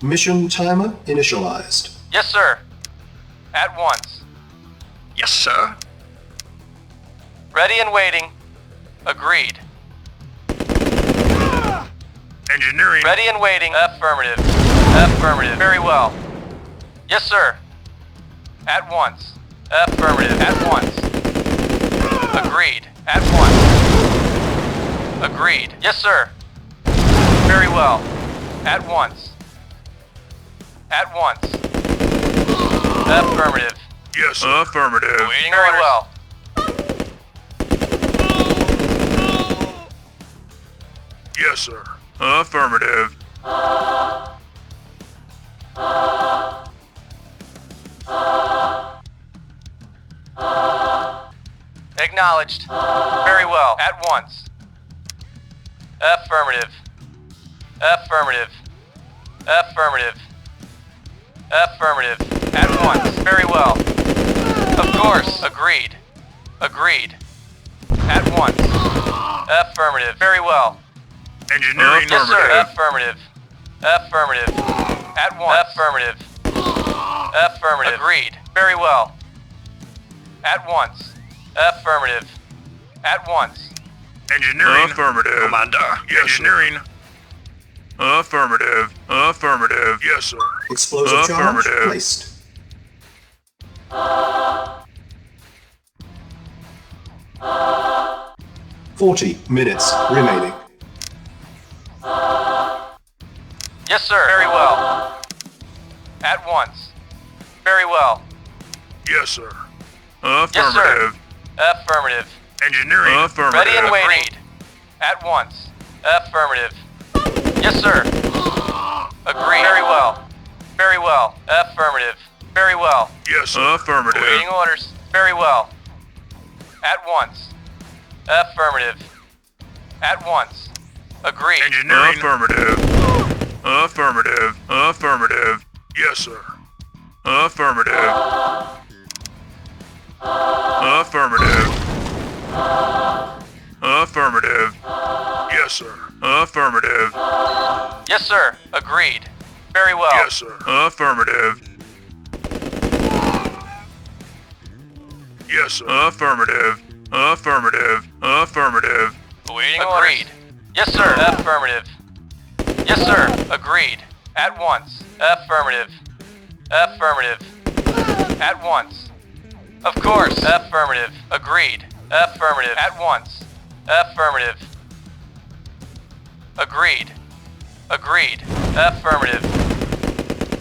Mission timer initialized. Yes, sir. At once. Yes, sir. Ready and waiting. Agreed. Engineering. Ready and waiting. Affirmative. Affirmative. Very well. Yes, sir. At once. Affirmative. At once. Agreed. At once. Agreed. Yes, sir. Very well. At once. At once. Affirmative. Yes, sir. Affirmative. Waiting very well. Yes, sir. Affirmative. Acknowledged. Very well. At once. Affirmative. Affirmative. Affirmative. Affirmative. At once. Very well. Of course. Agreed. Agreed. At once. Affirmative. Very well. Engineering. Yes, sir. Affirmative. Affirmative. At once. Affirmative. Affirmative. Agreed. Very well. At once. Affirmative. At once. Engineering. Affirmative. Commander. Yes, engineering. Affirmative. Affirmative. Yes, sir. Explosive charge placed. $40 remaining. Yes, sir. Very well. At once. Very well. Yes, sir. Affirmative. Yes, sir. Affirmative. Engineering. Affirmative. Ready and waiting. At once. Affirmative. Yes, sir. Agreed. Very well. Very well. Affirmative. Very well. Yes, sir. Affirmative. Waiting orders. Very well. At once. Affirmative. At once. Agreed. Engineering. Affirmative. Affirmative. Affirmative. Yes, sir. Affirmative. Affirmative. Affirmative. Yes, sir. Affirmative. Yes, sir. Agreed. Very well. Yes, sir. Affirmative. Yes, sir. Affirmative. Affirmative. Affirmative. Waiting Agreed. Yes, sir. Affirmative. Yes, sir. Agreed. At once. Affirmative. Affirmative. At once. Of course. Affirmative. Agreed. Affirmative. At once. Affirmative. Agreed. Agreed. Affirmative.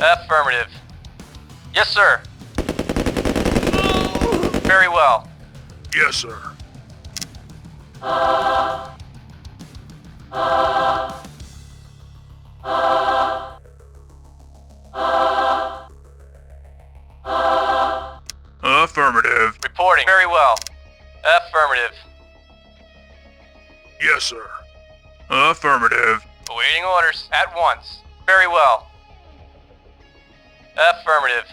Affirmative. Yes, sir. Very well. Yes, sir. Affirmative. Reporting. Very well. Affirmative. Yes, sir. Affirmative. Awaiting orders. At once. Very well. Affirmative.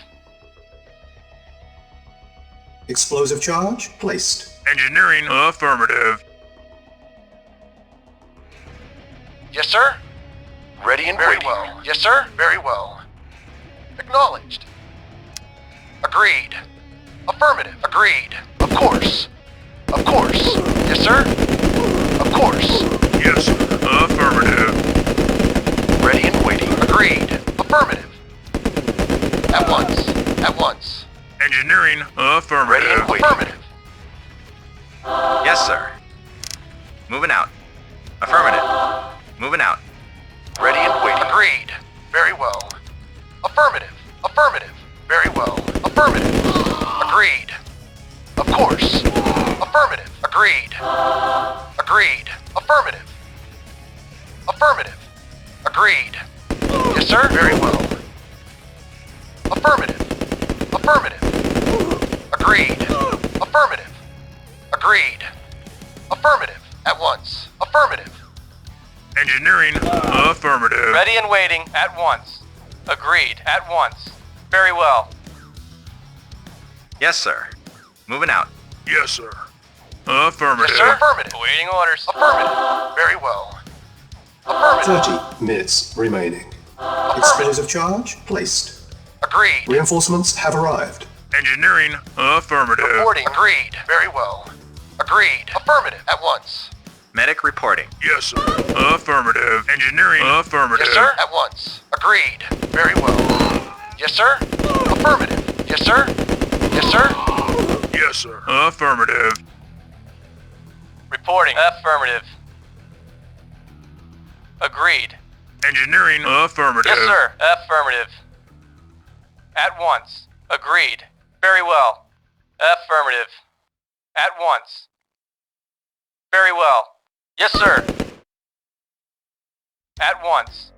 Explosive charge placed. Engineering. Affirmative. Yes, sir. Ready and Very waiting. well. Yes, sir. Very well. Acknowledged. Agreed. Affirmative. Agreed. Of course. Of course. Yes, sir. Of course. Yes, sir. Affirmative. Ready and waiting. Agreed. Affirmative. At once. At once. Engineering. Affirmative. Ready and waiting. Affirmative. Yes, sir. Moving out. Affirmative. Moving out. Ready and waiting. Agreed. Very well. Affirmative. Affirmative. Very well. Affirmative. Agreed. Of course. Affirmative. Agreed. Agreed. Affirmative. Affirmative. Agreed. Yes, sir. Very well. Affirmative. Affirmative. Agreed. Affirmative. Agreed. Affirmative. At once. Affirmative. Engineering. Affirmative. Ready and waiting. At once. Agreed. At once. Very well. Yes, sir. Moving out. Yes, sir. Affirmative. Yes, sir. Affirmative. Awaiting orders. Affirmative. Very well. Affirmative. 30 minutes remaining. Explosive charge placed. Agreed. Reinforcements have arrived. Engineering. Affirmative. Reporting. Agreed. Very well. Agreed. Affirmative. At once. Medic reporting. Yes, sir. Affirmative. Engineering. Affirmative. Yes, sir. At once. Agreed. Very well. Yes, sir. Affirmative. Yes, sir. Yes, sir. Yes, sir. Affirmative. Reporting. Affirmative. Agreed. Engineering. Affirmative. Yes, sir. Affirmative. At once. Agreed. Very well. Affirmative. At once. Very well. Yes, sir. At once.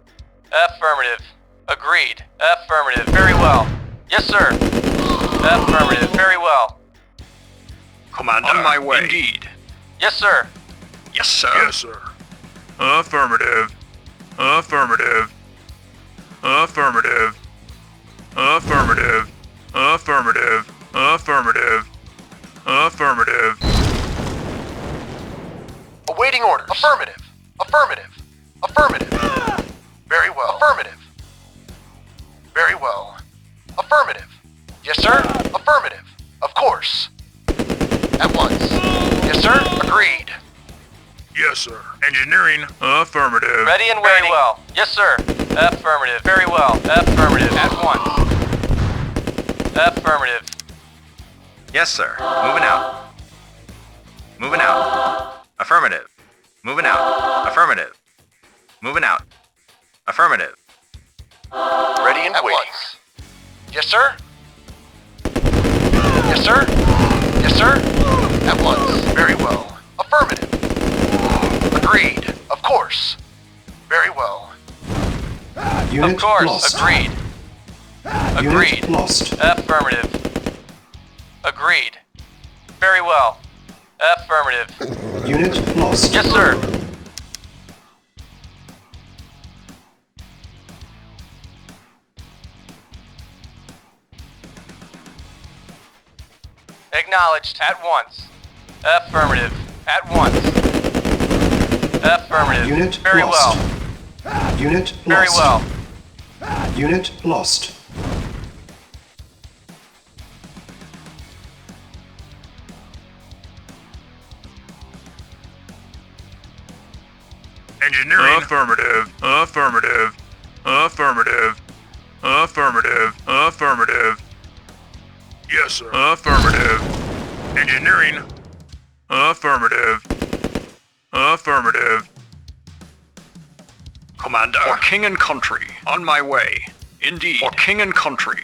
Affirmative. Agreed. Affirmative. Very well. Yes, sir. Affirmative. Very well. Commander. On my way. Indeed. Yes, sir. Yes, sir. Yes, sir. Affirmative. Affirmative. Affirmative. Affirmative. Affirmative. Affirmative. Affirmative. Awaiting orders. Affirmative. Affirmative. Affirmative. Very well. Affirmative. Very well. Affirmative. Yes, sir. Affirmative. Of course. At once. Yes, sir. Agreed. Yes, sir. Engineering. Affirmative. Ready and waiting. Very well. Yes, sir. Affirmative. Very well. Affirmative. At once. Affirmative. Yes, sir. Moving out. Moving out. Affirmative. Moving out. Affirmative. Moving out. Affirmative. Ready and waiting. Once. Yes, sir. Yes, sir. Yes, sir. At once. Very well. Affirmative. Agreed. Of course. Very well. Unit Of course. lost. Agreed. Agreed. Unit lost. Affirmative. Agreed. Very well. Affirmative. Unit lost. Yes, sir. Acknowledged. At once. Affirmative. At once. Affirmative. Unit Very lost. well. Unit Very lost. well. Unit lost. Engineering. Affirmative. Affirmative. Affirmative. Affirmative. Affirmative. Yes, sir. Affirmative. Engineering. Affirmative. Affirmative. Commander. For king and country. On my way. Indeed. For king and country.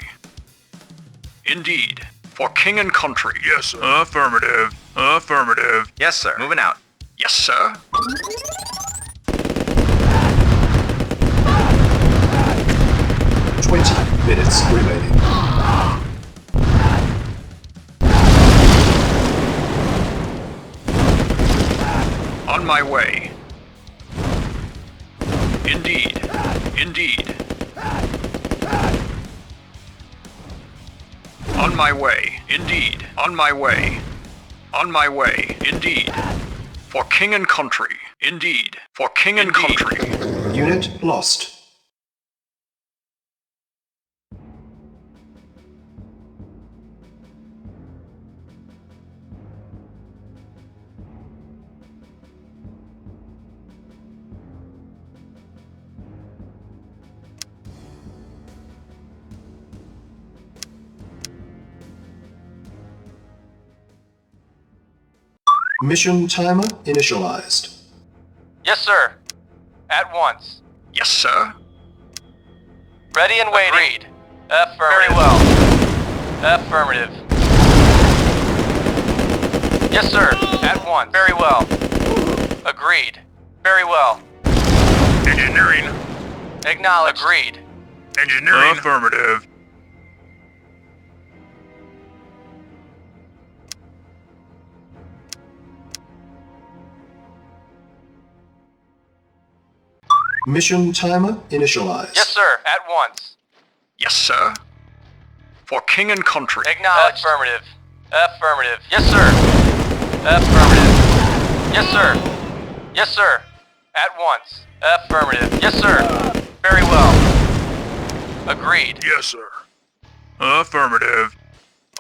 Indeed. For king and country. Yes, sir. Affirmative. Affirmative. Yes, sir. Moving out. Yes, sir. Minutes remaining. On my way. Indeed. Indeed. On my way. Indeed. On my way. On my way. Indeed. For king and country. Indeed. For king and country. Unit lost. Mission timer initialized. Yes, sir. At once. Yes, sir. Ready and waiting. Agreed. Affirmative. Very well. Affirmative. Yes, sir. At once. Very well. Agreed. Very well. Engineering. Acknowledged. Agreed. Engineering. Affirmative. Mission timer initialized. Yes, sir. At once. Yes, sir. For king and country. Acknowledged. Affirmative. Affirmative. Yes, sir. Affirmative. Yes, sir. Yes, sir. At once. Affirmative. Yes, sir. Very well. Agreed. Yes, sir. Affirmative.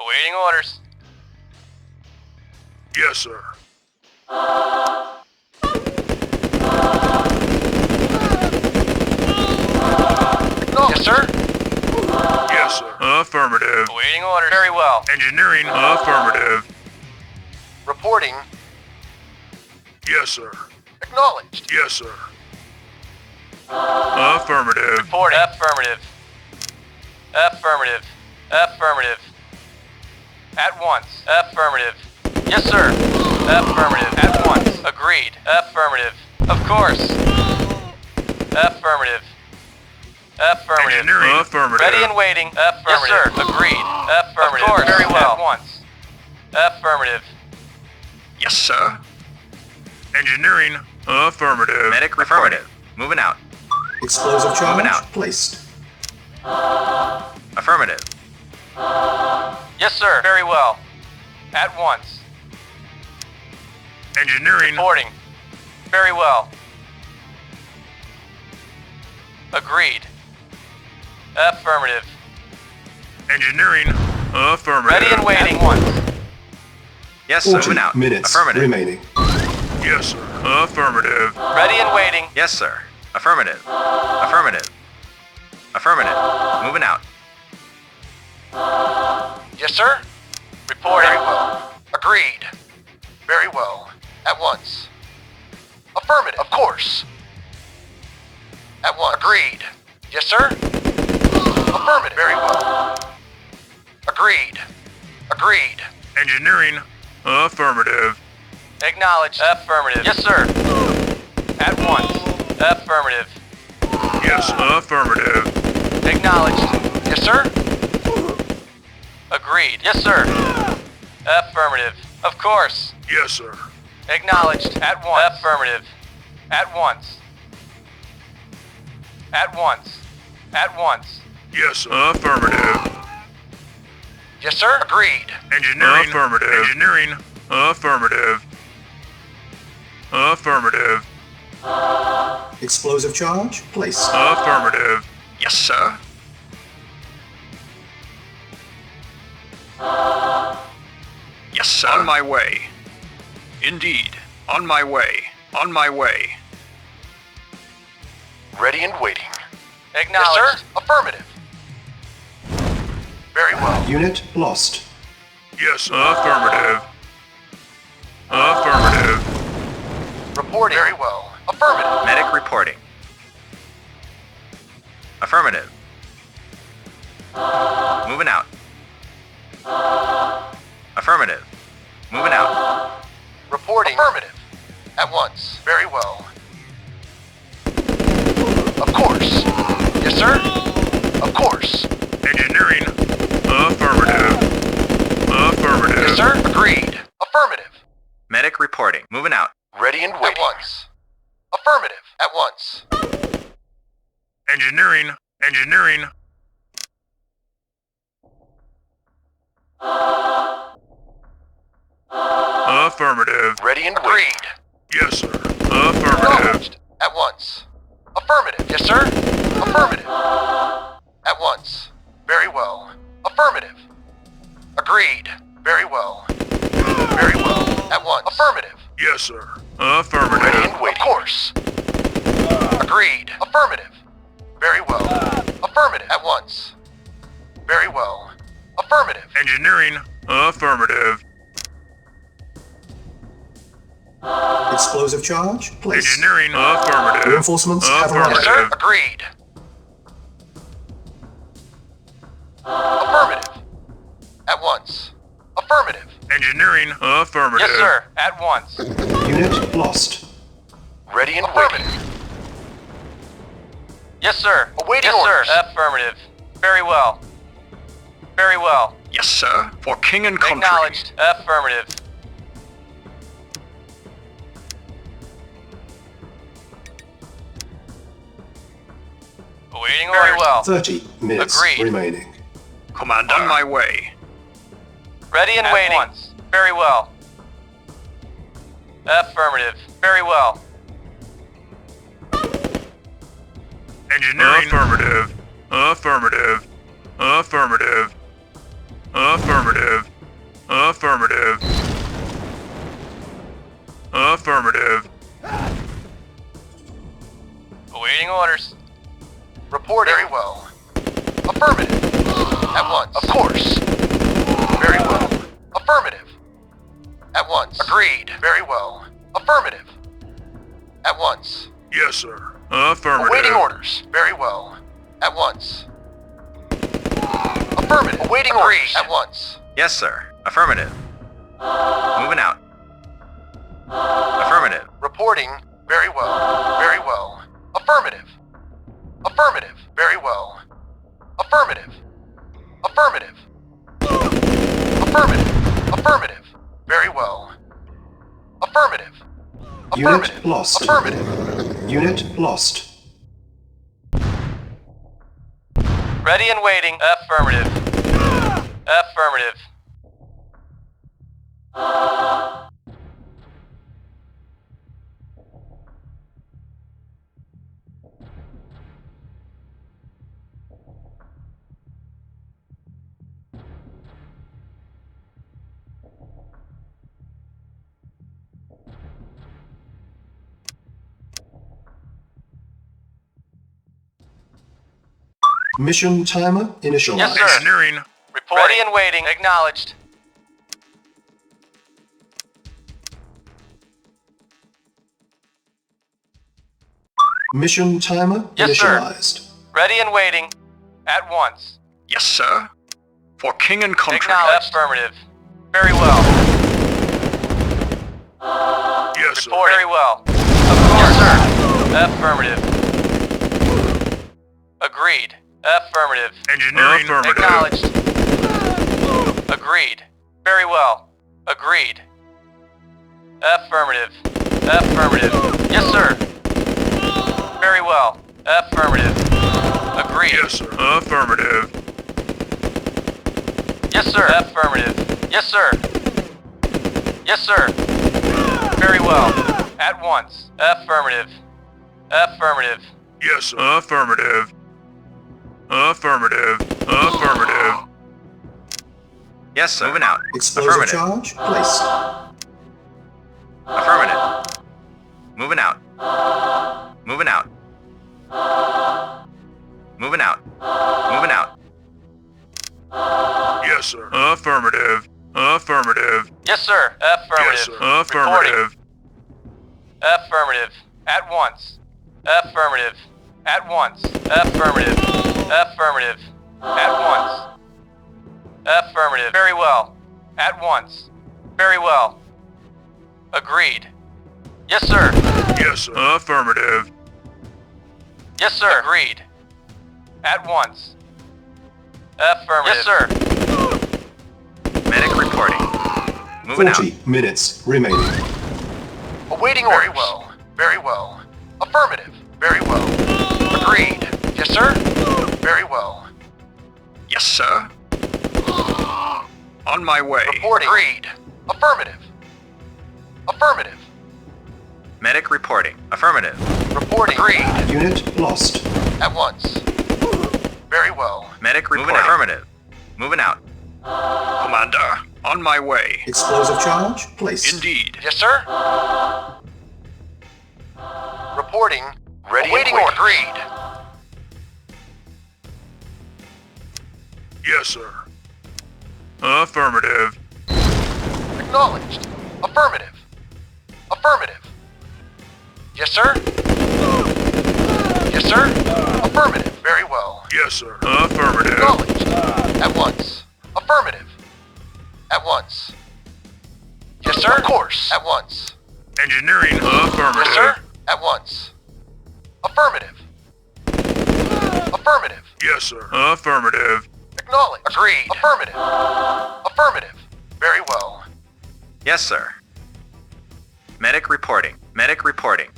Awaiting orders. Yes, sir. Yes, sir. Yes, sir. Affirmative. Awaiting orders. Very well. Engineering. Affirmative. Reporting. Yes, sir. Acknowledged. Yes, sir. Affirmative. Reporting. Affirmative. Affirmative. Affirmative. At once. Affirmative. Yes, sir. Affirmative. At once. Agreed. Affirmative. Of course. Affirmative. Affirmative. Engineering. Affirmative. Ready and waiting. Affirmative. Yes, sir. Agreed. Affirmative. Of course. Very well. At once. Affirmative. Yes, sir. Engineering. Affirmative. Medic affirmative. Moving out. Explosive charge Moving out. placed. Affirmative. Yes, sir. Very well. At once. Engineering. Reporting. Very well. Agreed. Affirmative. Engineering. Affirmative. Ready and waiting. At once. Yes, sir. 40 Moving out. minutes Affirmative. remaining. Yes, sir. Affirmative. Ready and waiting. Yes, sir. Affirmative. Affirmative. Affirmative. Moving out. Yes, sir. Reporting. Very well. Agreed. Very well. At once. Affirmative. Of course. At once. Agreed. Yes, sir. Affirmative. Very well. Agreed. Agreed. Engineering. Affirmative. Acknowledged. Affirmative. Yes, sir. At once. Affirmative. Yes, affirmative. Acknowledged. Yes, sir. Agreed. Yes, sir. Affirmative. Of course. Yes, sir. Acknowledged. At once. Affirmative. At once. At once. At once. Yes, sir. Affirmative. Yes, sir. Agreed. Engineering. Affirmative. Engineering. Affirmative. Affirmative. Explosive charge placed. Affirmative. Yes, sir. Yes, sir. On my way. Indeed. On my way. On my way. Ready and waiting. Acknowledged. Yes, sir. Affirmative. Very well. Unit lost. Yes, affirmative. Affirmative. Reporting. Very well. Affirmative. Medic reporting. Affirmative. Moving out. Affirmative. Moving out. Reporting. Affirmative. At once. Very well. Of course. Yes, sir. Of course. Engineering. Affirmative. Affirmative. Yes, sir. Agreed. Affirmative. Medic reporting. Moving out. Ready and waiting. At once. Affirmative. At once. Engineering. Engineering. Affirmative. Ready and agreed. Yes, sir. Affirmative. Acknowledged. At once. Affirmative. Yes, sir. Affirmative. At once. Very well. Affirmative. Agreed. Very well. Very well. At once. Affirmative. Yes, sir. Ready Affirmative. and waiting. Of course. Agreed. Affirmative. Very well. Affirmative. At once. Very well. Affirmative. Engineering. Affirmative. Explosive charge placed. Engineering. Affirmative. Reinforcements have Yes, sir. arrived. Agreed. Affirmative. At once. Affirmative. Engineering. Affirmative. Yes, sir. At once. Unit lost. Ready and waiting. Yes, sir. Awaiting yes, orders. sir. Affirmative. Very well. Very well. Yes, sir. For king and country. Acknowledged. Affirmative. Awaiting orders. Very well. 30 minutes Agreed. remaining. Commander. On my way. Ready and waiting. Once. Very well. Affirmative. Very well. Engineering. Affirmative. Affirmative. Affirmative. Affirmative. Affirmative. Affirmative. Awaiting orders. Reporting. Very well. Affirmative. At once. Of course. Very well. Affirmative. At once. Agreed. Very well. Affirmative. At once. Yes, sir. Affirmative. Awaiting orders. Very well. At once. Affirmative. Awaiting orders. At once. Yes, sir. Affirmative. Moving out. Affirmative. Reporting. Very well. Very well. Affirmative. Affirmative. Very well. Affirmative. Affirmative. Affirmative. Affirmative. Very well. Affirmative. Unit Affirmative. lost. Affirmative. Unit lost. Ready and waiting. Affirmative. Affirmative. Mission timer initialized. Yes, sir. Engineering. Reporting. Ready and waiting. Acknowledged. Mission timer Yes, sir. initialized. Ready and waiting. At once. Yes, sir. For king and country. Acknowledged. Affirmative. Very well. Yes, sir. Report. Very well. Of course. Yes, sir. Affirmative. Agreed. Affirmative. Engineering. Affirmative. Acknowledged. Agreed. Very well. Agreed. Affirmative. Affirmative. Yes, sir. Very well. Affirmative. Agreed. Yes, sir. Affirmative. Yes, sir. Affirmative. Yes, sir. Yes, sir. Very well. At once. Affirmative. Affirmative. Yes, sir. Affirmative. Affirmative. Affirmative. Yes, sir. Moving out. Explosive Affirmative. charge placed. Affirmative. Moving out. Moving out. Moving out. Moving out. Yes, sir. Affirmative. Affirmative. Yes, sir. Affirmative. Yes, sir. Affirmative. Affirmative. At once. Affirmative. At once. Affirmative. Affirmative. At once. Affirmative. Very well. At once. Very well. Agreed. Yes, sir. Yes, sir. Affirmative. Yes, sir. Agreed. At once. Affirmative. Yes, sir. Medic reporting. Moving out. 40 minutes remaining. Awaiting orders. Very well. Very well. Affirmative. Very well. Agreed. Yes, sir. Very well. Yes, sir. On my way. Reporting. Agreed. Affirmative. Affirmative. Medic reporting. Affirmative. Reporting. Agreed. Unit lost. At once. Very well. Medic reporting. Affirmative. Moving out. Commander, on my way. Explosive charge placed. Indeed. Yes, sir. Reporting. Ready. Awaiting order. Agreed. Yes, sir. Affirmative. Acknowledged. Affirmative. Affirmative. Yes, sir. Yes, sir. Affirmative. Very well. Yes, sir. Affirmative. Acknowledged. At once. Affirmative. At once. Yes, sir. Of course. At once. Engineering. Affirmative. Yes, sir. At once. Affirmative. Affirmative. Yes, sir. Affirmative. Acknowledged. Agreed. Affirmative. Affirmative. Very well. Yes, sir. Medic reporting. Medic reporting.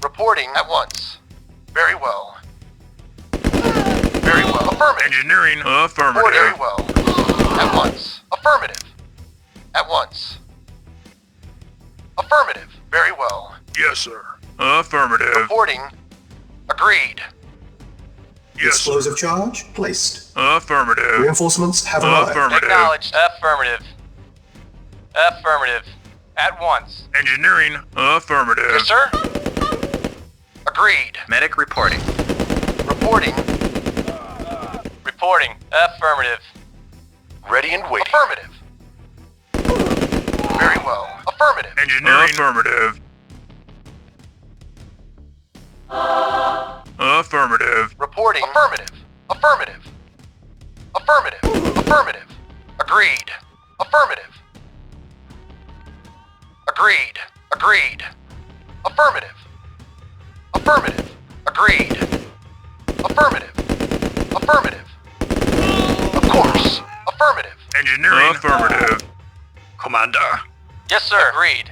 Reporting at once. Very well. Very well. Affirmative. Engineering. Report Affirmative. very well. At once. Affirmative. At once. Affirmative. Very well. Yes, sir. Affirmative. Reporting. Agreed. Yes, sir. Explosive charge placed. Affirmative. Reinforcements have arrived. Affirmative. Acknowledged. Affirmative. Affirmative. At once. Engineering. Affirmative. Yes, sir. Agreed. Medic reporting. Reporting. Reporting. Affirmative. Ready and waiting. Affirmative. Very well. Affirmative. Engineering. Affirmative. Affirmative. Reporting. Affirmative. Affirmative. Affirmative. Affirmative. Agreed. Affirmative. Agreed. Agreed. Affirmative. Affirmative. Agreed. Affirmative. Affirmative. Of course. Affirmative. Engineering. Affirmative. Commander. Yes, sir. Agreed.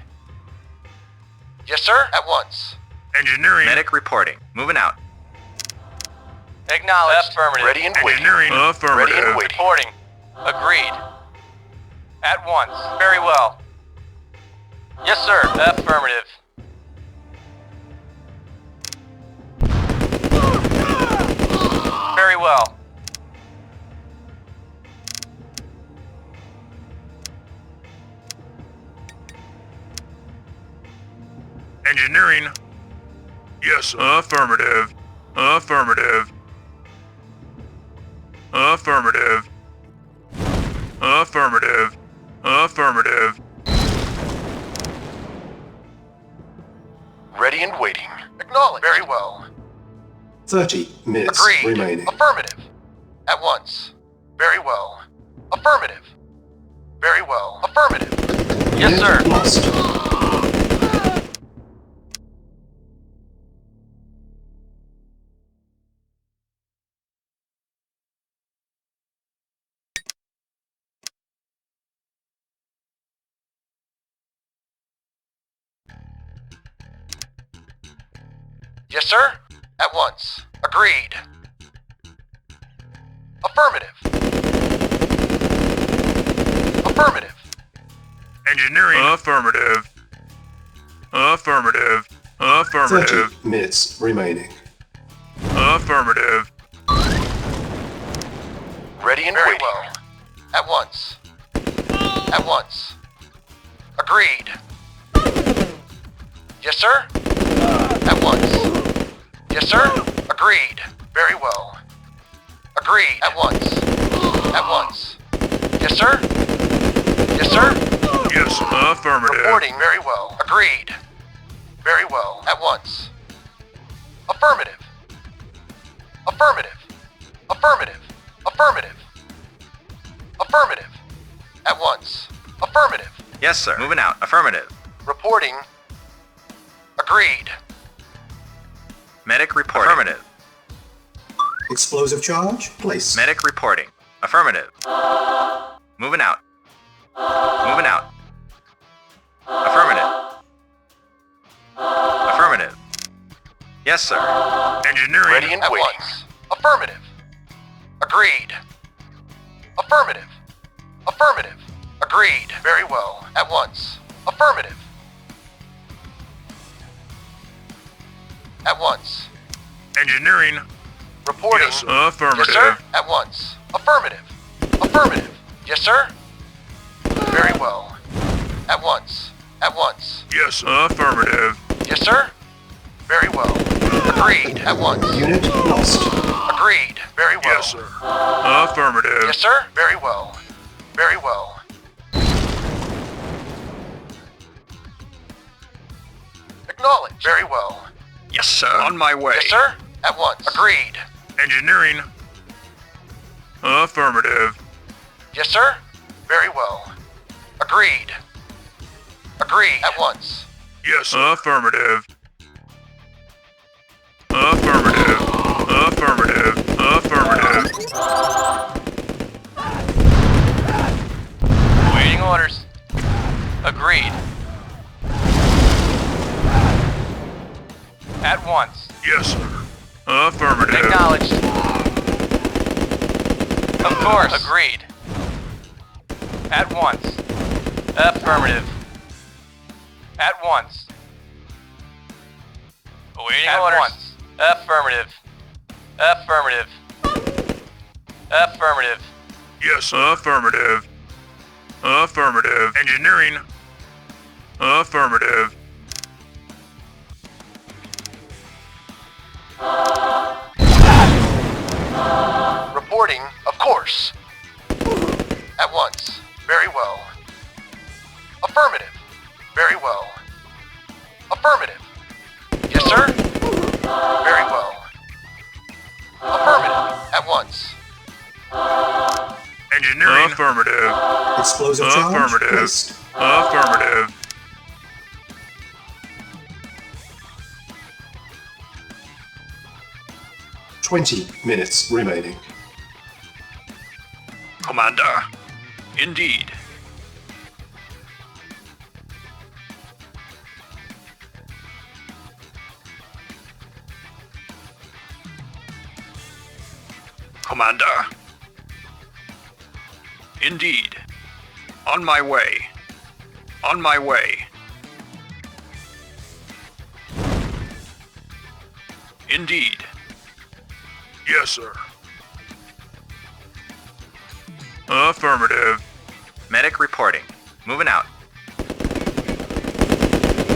Yes, sir. At once. Engineering. Medic reporting. Moving out. Acknowledged. Affirmative. Ready and waiting. Engineering. Affirmative. Ready and waiting. Reporting. Agreed. At once. Very well. Yes, sir. Affirmative. Very well. Engineering. Yes, sir. Affirmative. Affirmative. Affirmative. Affirmative. Affirmative. Ready and waiting. Acknowledged. Very well. 30 minutes Agreed. remaining. Affirmative. At once. Very well. Affirmative. Very well. Affirmative. Yes, Unit sir. lost. Yes, sir. At once. Agreed. Affirmative. Affirmative. Engineering. Affirmative. Affirmative. 30 Affirmative. minutes remaining. Affirmative. Ready and waiting. Well. At once. At once. Agreed. Yes, sir. At once. Yes, sir. Agreed. Very well. Agreed. At once. At once. Yes, sir. Yes, sir. Yes, affirmative. Reporting. Very well. Agreed. Very well. At once. Affirmative. Affirmative. Affirmative. Affirmative. Affirmative. At once. Affirmative. Yes, sir. Moving out. Affirmative. Reporting. Agreed. Medic reporting. Affirmative. Explosive charge placed. Medic reporting. Affirmative. Moving out. Moving out. Affirmative. Affirmative. Yes, sir. Engineering. Ready and waiting. Once. Affirmative. Agreed. Affirmative. Affirmative. Agreed. Very well. At once. Affirmative. At once. Engineering. Reporting. Yes, affirmative. Yes, sir. At once. Affirmative. Affirmative. Yes, sir. Very well. At once. At once. Yes, affirmative. Yes, sir. Very well. Agreed. At once. Unit lost. Agreed. Very well. Yes, sir. Affirmative. Yes, sir. Very well. Very well. Acknowledged. Very well. Yes, sir. On my way. Yes, sir. At once. Agreed. Engineering. Affirmative. Yes, sir. Very well. Agreed. Agreed. At once. Yes, sir. Affirmative. Affirmative. Affirmative. Affirmative. Waiting orders. Agreed. At once. Yes, sir. Affirmative. Acknowledged. Of course. Agreed. At once. Affirmative. At once. Awaiting orders. Once. Affirmative. Affirmative. Affirmative. Yes, affirmative. Affirmative. Engineering. Affirmative. Reporting, of course. At once. Very well. Affirmative. Very well. Affirmative. Yes, sir? Very well. Affirmative. At once. Engineering. Affirmative. Explosive charge Affirmative. placed. Affirmative. Twenty minutes remaining. Commander. Indeed. Commander. Indeed. On my way. On my way. Indeed. Yes, sir. Affirmative. Medic reporting. Moving out.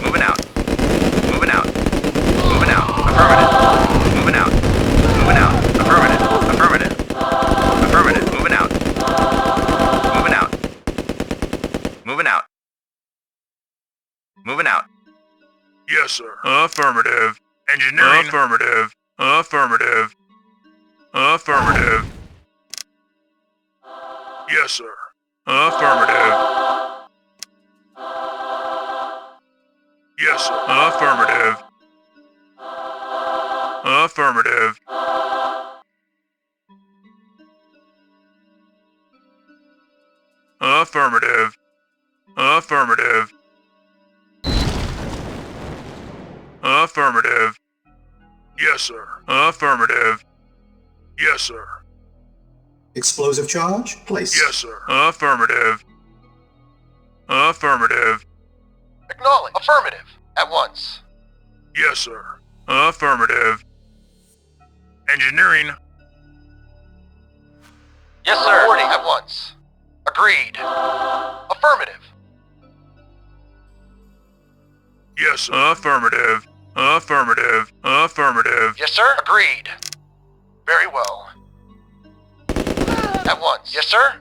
Moving out. Moving out. Moving out. Affirmative. Moving out. Moving out. Affirmative. Affirmative. Affirmative. Moving out. Moving out. Moving out. Moving out. Yes, sir. Affirmative. Engineering. Affirmative. Affirmative. Affirmative. Yes, sir. Affirmative. Yes, sir. Affirmative. Affirmative. Affirmative. Affirmative. Affirmative. Yes, sir. Affirmative. Yes, sir. Explosive charge placed. Yes, sir. Affirmative. Affirmative. Acknowledge. Affirmative. At once. Yes, sir. Affirmative. Engineering. Yes, sir. Reporting at once. Agreed. Affirmative. Yes, sir. Affirmative. Affirmative. Affirmative. Yes, sir? Agreed. Very well. At once. Yes, sir?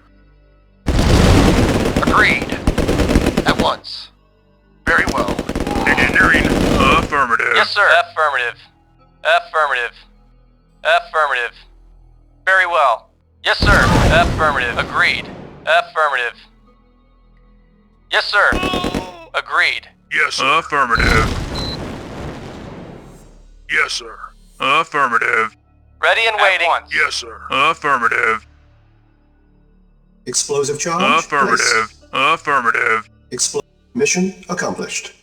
Agreed. At once. Very well. Engineering. Affirmative. Yes, sir. Affirmative. Affirmative. Affirmative. Very well. Yes, sir. Affirmative. Agreed. Affirmative. Yes, sir. Agreed. Yes, sir. Affirmative. Yes, sir. Affirmative. Ready and waiting. Yes, sir. Affirmative. Explosive charge Affirmative. placed. Affirmative. Mission accomplished.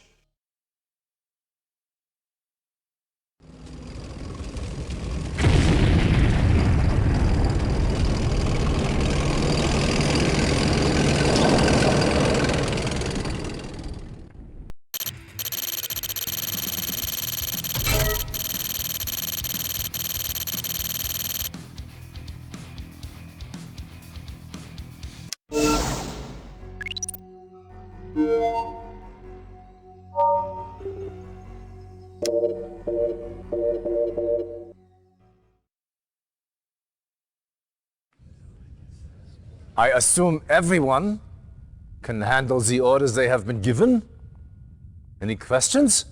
I assume everyone can handle the orders they have been given? Any questions?